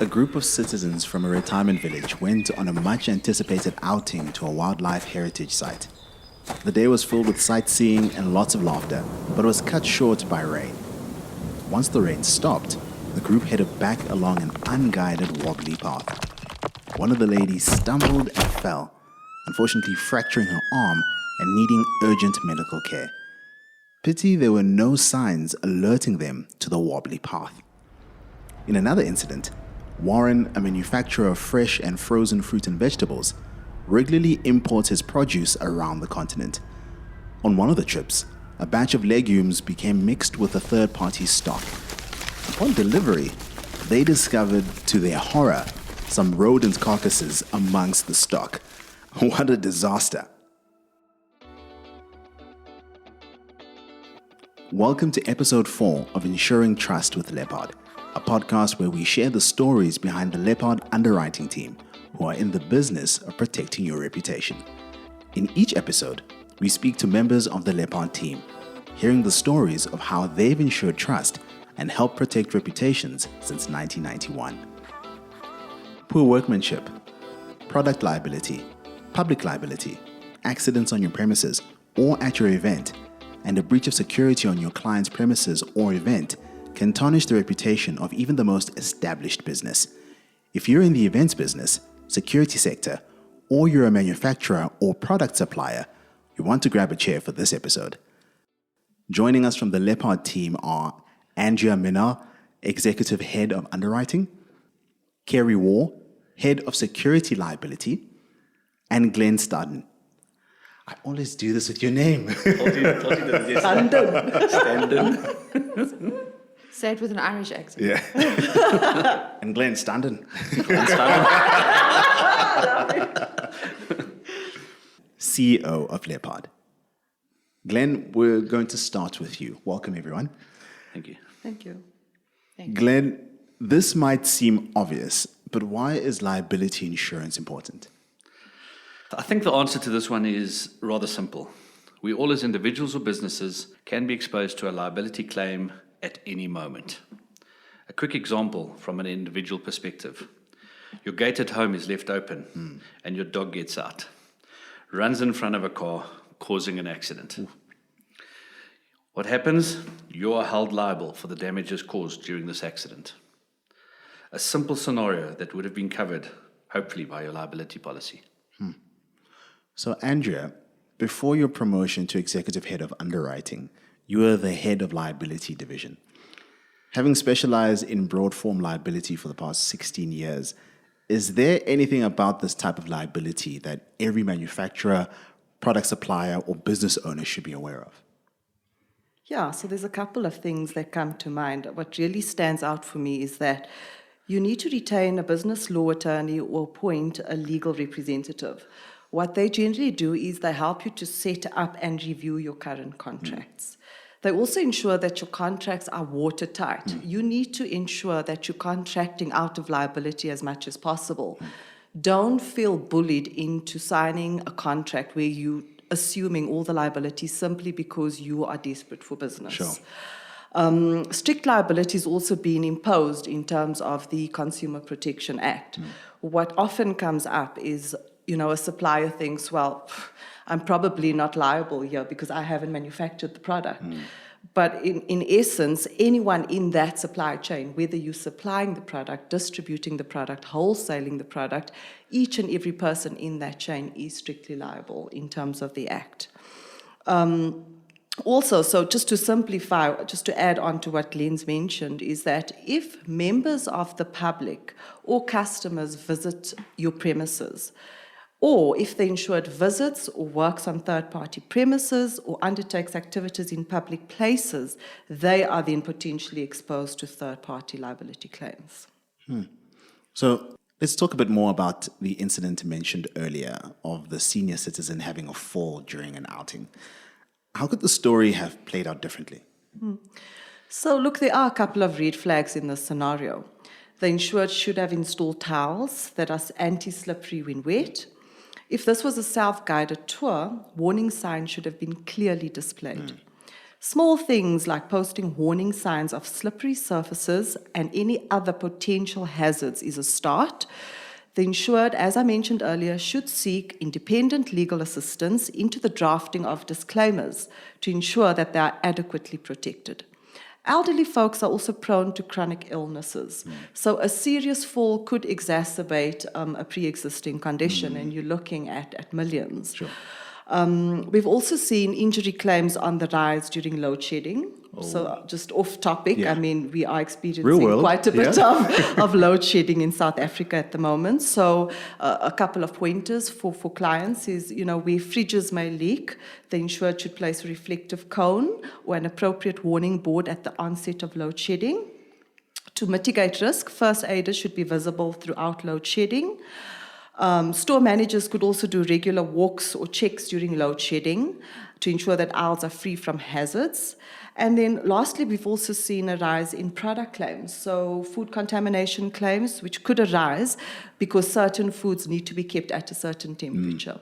A group of citizens from a retirement village went on a much-anticipated outing to a wildlife heritage site. The day was filled with sightseeing and lots of laughter, but was cut short by rain. Once the rain stopped, the group headed back along an unguided wobbly path. One of the ladies stumbled and fell, unfortunately fracturing her arm and needing urgent medical care. Pity there were no signs alerting them to the wobbly path. In another incident, Warren, a manufacturer of fresh and frozen fruit and vegetables, regularly imports his produce around the continent. On one of the trips, a batch of legumes became mixed with a third-party stock. Upon delivery, they discovered, to their horror, some rodent carcasses amongst the stock. What a disaster! Welcome to episode 4 of Ensuring Trust with Leppard, a podcast where we share the stories behind the Leppard underwriting team who are in the business of protecting your reputation. In each episode, we speak to members of the Leppard team, hearing the stories of how they've ensured trust and helped protect reputations since 1991. Poor workmanship, product liability, public liability, accidents on your premises or at your event, and a breach of security on your client's premises or event can tarnish the reputation of even the most established business. If you're in the events business, security sector, or you're a manufacturer or product supplier, you want to grab a chair for this episode. Joining us from the Leppard team are Andrea Minnaar, Executive Head of Underwriting, Kerry Waugh, Head of Security Liability, and Glenn Standen. I always do this with your name. Standen. Say it with an Irish accent. Yeah. And Glenn Standen. CEO of Leppard. Glenn, we're going to start with you. Welcome, everyone. Thank you. Thank you. Glenn, this might seem obvious, but why is liability insurance important? I think the answer to this one is rather simple. We all as individuals or businesses can be exposed to a liability claim at any moment. A quick example from an individual perspective. Your gate at home is left open and your dog gets out, runs in front of a car, causing an accident. What happens? You are held liable for the damages caused during this accident. A simple scenario that would have been covered, hopefully, by your liability policy. So, Andrea, before your promotion to Executive Head of Underwriting, you were the Head of Liability Division. Having specialized in Broadform liability for the past 16 years, is there anything about this type of liability that every manufacturer, product supplier, or business owner should be aware of? Yeah, so there's a couple of things that come to mind. What really stands out for me is that you need to retain a business law attorney or appoint a legal representative. What they generally do is they help you to set up and review your current contracts. They also ensure that your contracts are watertight. You need to ensure that you're contracting out of liability as much as possible. Don't feel bullied into signing a contract where you assuming all the liability simply because you are desperate for business. Sure. Strict liability is also being imposed in terms of the Consumer Protection Act. What often comes up is, a supplier thinks, well, I'm probably not liable here because I haven't manufactured the product. But in essence, anyone in that supply chain, whether you're supplying the product, distributing the product, wholesaling the product, each and every person in that chain is strictly liable in terms of the Act. Also, so just to simplify, just to add on to what Glenn's mentioned, is that if members of the public or customers visit your premises, or if the insured visits or works on third-party premises or undertakes activities in public places, they are then potentially exposed to third-party liability claims. So let's talk a bit more about the incident mentioned earlier of the senior citizen having a fall during an outing. How could the story have played out differently? So look, there are a couple of red flags in this scenario. The insured should have installed towels that are anti-slippery when wet. If this was a self-guided tour, warning signs should have been clearly displayed. Small things like posting warning signs of slippery surfaces and any other potential hazards is a start. The insured, as I mentioned earlier, should seek independent legal assistance into the drafting of disclaimers to ensure that they are adequately protected. Elderly folks are also prone to chronic illnesses. So a serious fall could exacerbate a pre-existing condition, and you're looking at millions. Sure. We've also seen injury claims on the rise during load shedding. So just off topic, Yeah. I mean, we are experiencing Real world, quite a bit yeah. of load shedding in South Africa at the moment. So a couple of pointers for clients is, where fridges may leak, the insured should place a reflective cone or an appropriate warning board at the onset of load shedding. To mitigate risk, first aiders should be visible throughout load shedding. Store managers could also do regular walks or checks during load shedding to ensure that aisles are free from hazards. And then lastly, we've also seen a rise in product claims. So food contamination claims, which could arise because certain foods need to be kept at a certain temperature.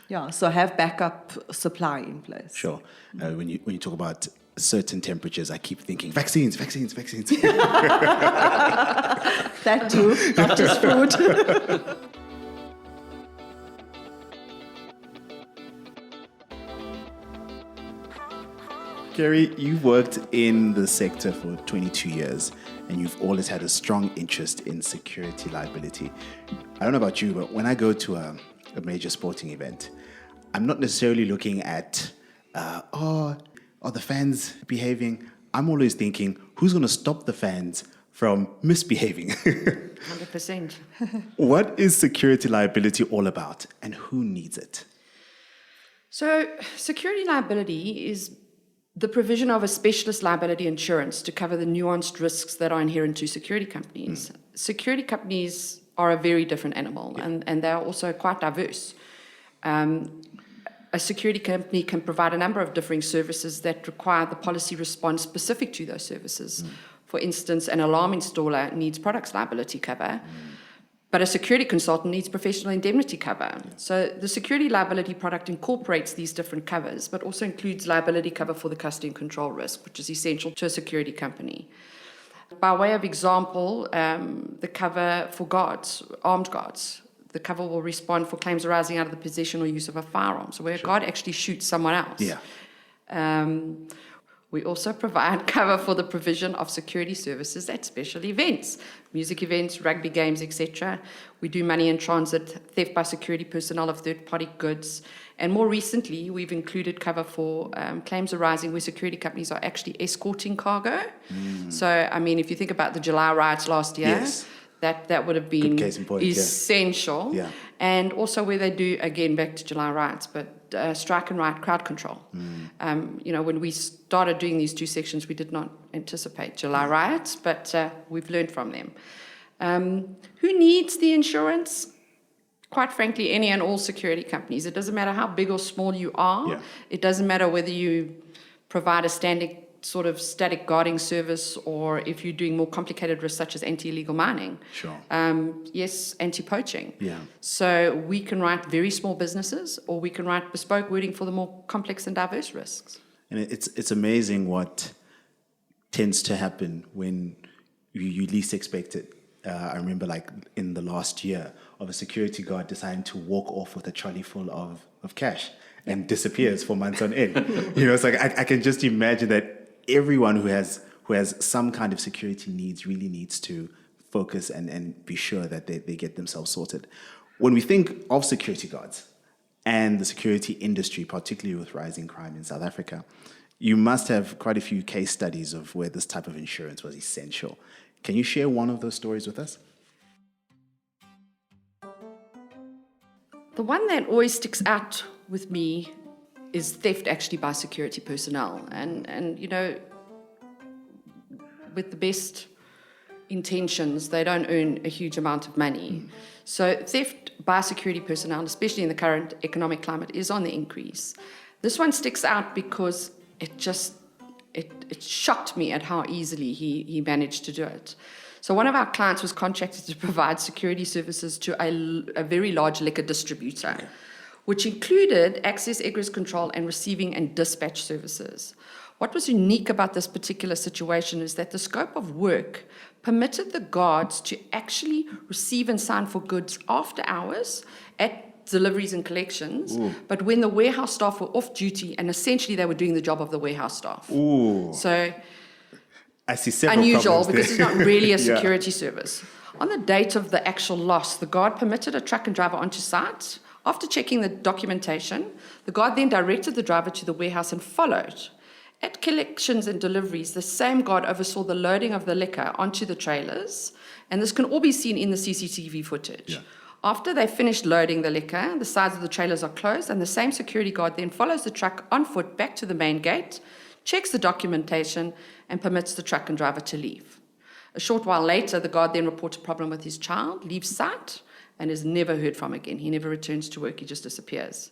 Yeah, so have backup supply in place. Sure. When you talk about certain temperatures, I keep thinking vaccines. That too, not just food. Kerry, you've worked in the sector for 22 years, and you've always had a strong interest in security liability. I don't know about you, but when I go to a major sporting event, I'm not necessarily looking at, are the fans behaving? I'm always thinking, who's going to stop the fans from misbehaving? 100%. What is security liability all about, and who needs it? So, security liability is the provision of a specialist liability insurance to cover the nuanced risks that are inherent to security companies. Security companies are a very different animal, and they are also quite diverse. A security company can provide a number of differing services that require the policy response specific to those services. For instance, an alarm installer needs products liability cover, but a security consultant needs professional indemnity cover. So the security liability product incorporates these different covers, but also includes liability cover for the custody and control risk, which is essential to a security company. By way of example, the cover for guards, armed guards, the cover will respond for claims arising out of the possession or use of a firearm. So where a guard actually shoots someone else. Yeah. We also provide cover for the provision of security services at special events, music events, rugby games, etc. We do money in transit, theft by security personnel of third-party goods. And more recently, we've included cover for claims arising where security companies are actually escorting cargo. So, I mean, if you think about the July riots last year, Yes. that would have been Good case in point, essential. Yeah. And also where they do, again, back to July riots, but strike and riot crowd control. When we started doing these two sections, we did not anticipate July riots, but we've learned from them. Who needs the insurance? Quite frankly, any and all security companies. It doesn't matter how big or small you are. Yeah. It doesn't matter whether you provide a standing sort of static guarding service or if you're doing more complicated risks such as anti-illegal mining. Sure. Yes, anti-poaching. Yeah. So we can write very small businesses or we can write bespoke wording for the more complex and diverse risks. And it's amazing what tends to happen when you least expect it. I remember like in the last year of a security guard deciding to walk off with a trolley full of cash and disappears for months on end. It's like I can just imagine that everyone who has some kind of security needs really needs to focus and be sure that they get themselves sorted. When we think of security guards and the security industry, particularly with rising crime in South Africa, you must have quite a few case studies of where this type of insurance was essential. Can you share one of those stories with us? The one that always sticks out with me is theft actually by security personnel. And with the best intentions, they don't earn a huge amount of money. So theft by security personnel, especially in the current economic climate, is on the increase. This one sticks out because it shocked me at how easily he managed to do it. So one of our clients was contracted to provide security services to a very large liquor distributor, which included access, egress control, and receiving and dispatch services. What was unique about this particular situation is that the scope of work permitted the guards to actually receive and sign for goods after hours at deliveries and collections, but when the warehouse staff were off duty, and essentially they were doing the job of the warehouse staff. Ooh. So I see several unusual problems because there. it's not really a Yeah. security service. On the date of the actual loss, the guard permitted a truck and driver onto site. After checking the documentation, the guard then directed the driver to the warehouse and followed. At collections and deliveries, the same guard oversaw the loading of the liquor onto the trailers, and this can all be seen in the CCTV footage. Yeah. After they finished loading the liquor, the sides of the trailers are closed, and the same security guard then follows the truck on foot back to the main gate, checks the documentation, and permits the truck and driver to leave. A short while later, the guard then reports a problem with his child, leaves site, and is never heard from again. He never returns to work, he just disappears.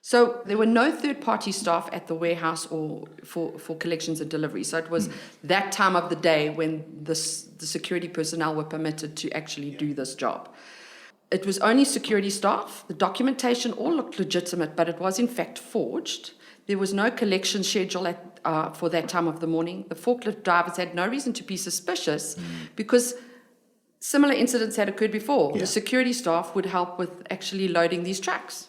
So there were no third-party staff at the warehouse or for collections and delivery. So it was that time of the day when the security personnel were permitted to actually do this job. It was only security staff. The documentation all looked legitimate, but it was in fact forged. There was no collection schedule for that time of the morning. The forklift drivers had no reason to be suspicious because similar incidents had occurred before. Yeah. The security staff would help with actually loading these trucks.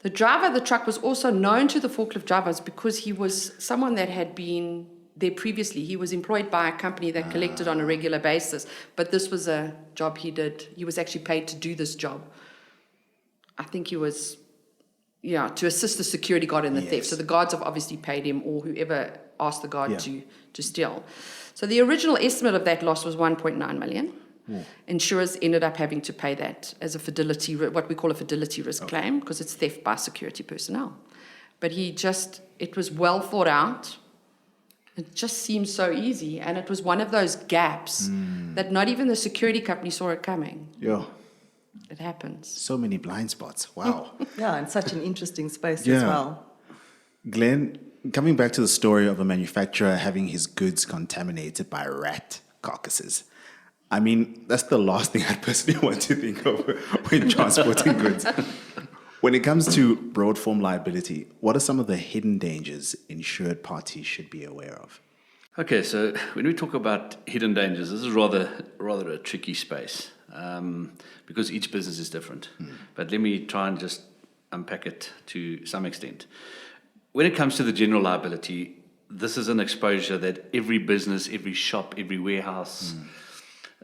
The driver of the truck was also known to the forklift drivers because he was someone that had been there previously. He was employed by a company that collected on a regular basis, but this was a job he did. He was actually paid to do this job. I think he was, to assist the security guard in the theft. So the guards have obviously paid him, or whoever asked the guard to steal. So the original estimate of that loss was 1.9 million. Insurers ended up having to pay that as a fidelity, what we call a fidelity risk claim, because it's theft by security personnel. But it was well thought out. It just seemed so easy, and it was one of those gaps that not even the security company saw it coming. Yeah. It happens. So many blind spots. Wow. Yeah, and such an interesting space as well. Glenn, coming back to the story of a manufacturer having his goods contaminated by rat carcasses. I mean, that's the last thing I'd personally want to think of when transporting goods. When it comes to broadform liability, what are some of the hidden dangers insured parties should be aware of? Okay, so when we talk about hidden dangers, this is rather a tricky space because each business is different. But let me try and just unpack it to some extent. When it comes to the general liability, this is an exposure that every business, every shop, every warehouse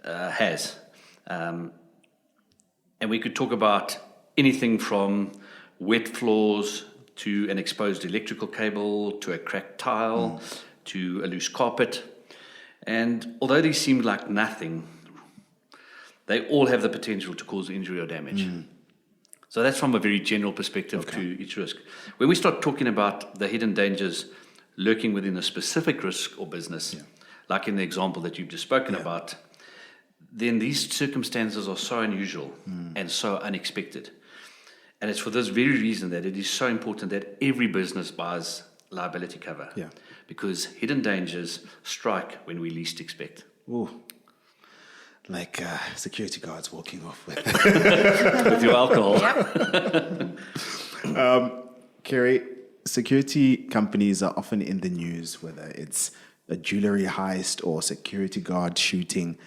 has. And we could talk about anything from wet floors to an exposed electrical cable to a cracked tile to a loose carpet. And although these seem like nothing, they all have the potential to cause injury or damage. So that's from a very general perspective to each risk. When we start talking about the hidden dangers lurking within a specific risk or business, like in the example that you've just spoken about, then these circumstances are so unusual and so unexpected. And it's for this very reason that it is so important that every business buys liability cover. Because hidden dangers strike when we least expect. Ooh. Like security guards walking off with With your alcohol. Kerry, security companies are often in the news, whether it's a jewelry heist or security guard shooting.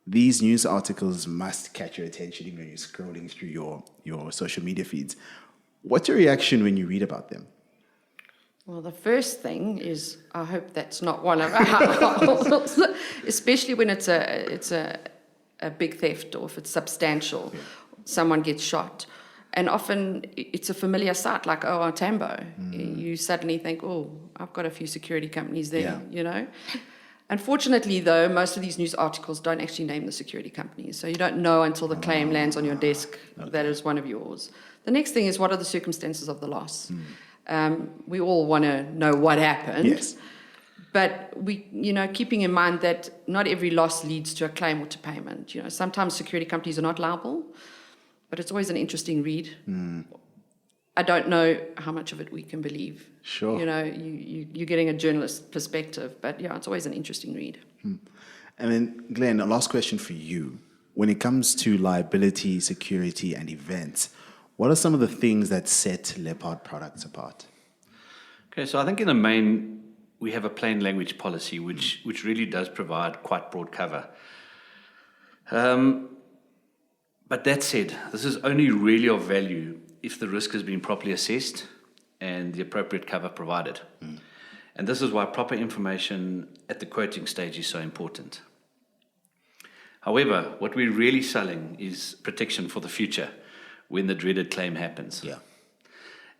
These news articles must catch your attention when you're scrolling through your social media feeds. What's your reaction when you read about them? Well, the first thing is I hope that's not one of ours, especially when it's a big theft or if it's substantial. Someone gets shot. And often it's a familiar sight, like, Tambo. You suddenly think, I've got a few security companies there, you know. Unfortunately, though, most of these news articles don't actually name the security companies. So you don't know until the claim lands on your desk that is one of yours. The next thing is, what are the circumstances of the loss? We all want to know what happened. Yes. But keeping in mind that not every loss leads to a claim or to payment. Sometimes security companies are not liable, but it's always an interesting read. I don't know how much of it we can believe. Sure. You're getting a journalist perspective, but it's always an interesting read. And then, Glenn, a last question for you. When it comes to liability, security, and events, what are some of the things that set Leppard products apart? Okay, so I think in the main, we have a plain language policy which really does provide quite broad cover. But that said, this is only really of value if the risk has been properly assessed and the appropriate cover provided. And this is why proper information at the quoting stage is so important. However, what we're really selling is protection for the future when the dreaded claim happens. Yeah.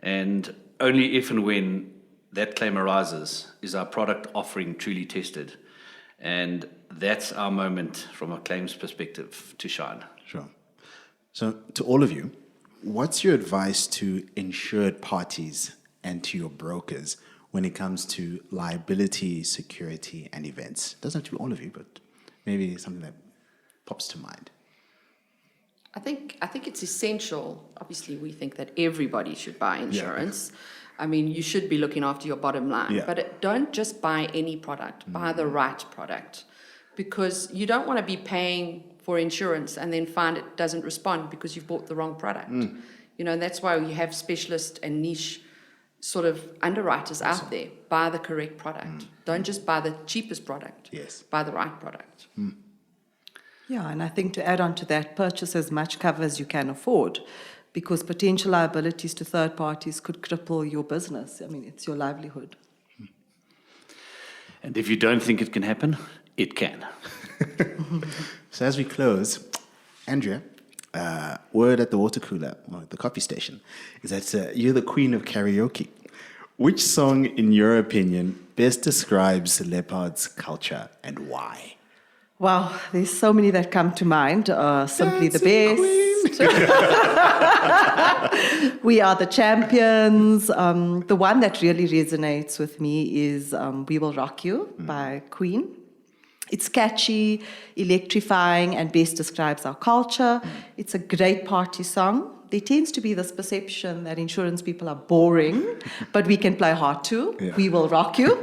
And only if and when that claim arises is our product offering truly tested. And that's our moment from a claims perspective to shine. Sure. So, to all of you, what's your advice to insured parties and to your brokers when it comes to liability, security, and events? Doesn't have to be all of you, but maybe something that pops to mind. I think it's essential. Obviously, we think that everybody should buy insurance. Yeah. I mean, you should be looking after your bottom line, but don't just buy any product. Buy the right product, because you don't want to be paying for insurance and then find it doesn't respond because you've bought the wrong product. You know, and that's why you have specialist and niche sort of underwriters out there. Buy the correct product. Don't just buy the cheapest product. Yes. Buy the right product. Yeah, and I think to add on to that, purchase as much cover as you can afford, because potential liabilities to third parties could cripple your business. I mean, it's your livelihood. And if you don't think it can happen, it can. So as we close, Andrea, word at the water cooler, or the coffee station, is that you're the queen of karaoke. Which song, in your opinion, best describes Leppard's culture and why? Wow, there's so many that come to mind. Simply the best. We Are the Champions. The one that really resonates with me is We Will Rock You by Queen. It's catchy, electrifying, and best describes our culture. It's a great party song. There tends to be this perception that insurance people are boring, but we can play hard too. Yeah. We will rock you.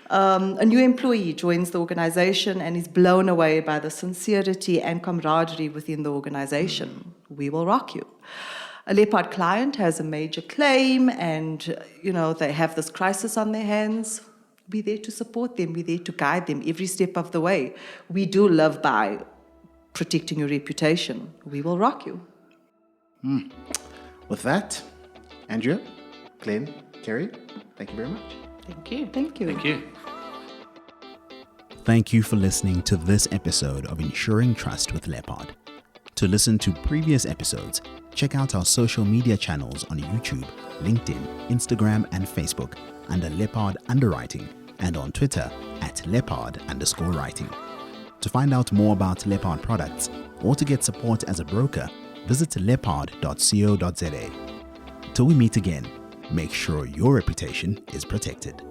A new employee joins the organization and is blown away by the sincerity and camaraderie within the organization. We will rock you. A Leppard client has a major claim and, they have this crisis on their hands. We're there to support them. We're there to guide them every step of the way. We do live by protecting your reputation. We will rock you. With that, Andrea, Glenn, Kerry, thank you very much. Thank you. Thank you. Thank you. Thank you for listening to this episode of Insuring Trust with Leppard. To listen to previous episodes, check out our social media channels on YouTube, LinkedIn, Instagram, and Facebook under Leppard Underwriting, and on Twitter at Leppard_writing. To find out more about Leppard products or to get support as a broker, visit leppard.co.za. Till we meet again, make sure your reputation is protected.